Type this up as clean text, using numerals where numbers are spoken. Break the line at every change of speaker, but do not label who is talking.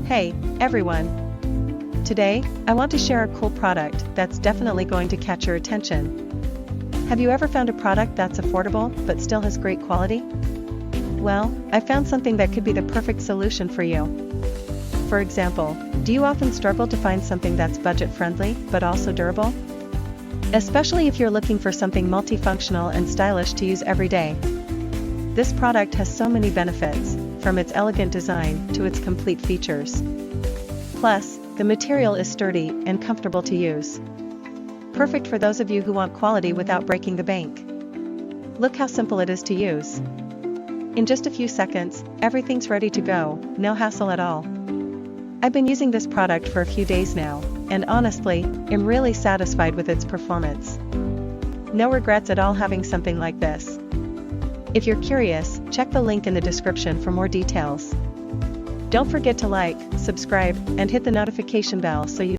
Hey, everyone! Today, I want to share a cool product that's definitely going to catch your attention. Have you ever found a product that's affordable but still has great quality? Well, I found something that could be the perfect solution for you. For example, do you often struggle to find something that's budget-friendly but also durable? Especially if you're looking for something multifunctional and stylish to use every day. This product has so many benefits, from its elegant design to its complete features. Plus, the material is sturdy and comfortable to use. Perfect for those of you who want quality without breaking the bank. Look how simple it is to use. In just a few seconds, everything's ready to go, no hassle at all. I've been using this product for a few days now, and honestly, I'm really satisfied with its performance. No regrets at all having something like this. If you're curious, check the link in the description for more details. Don't forget to like, subscribe, and hit the notification bell so you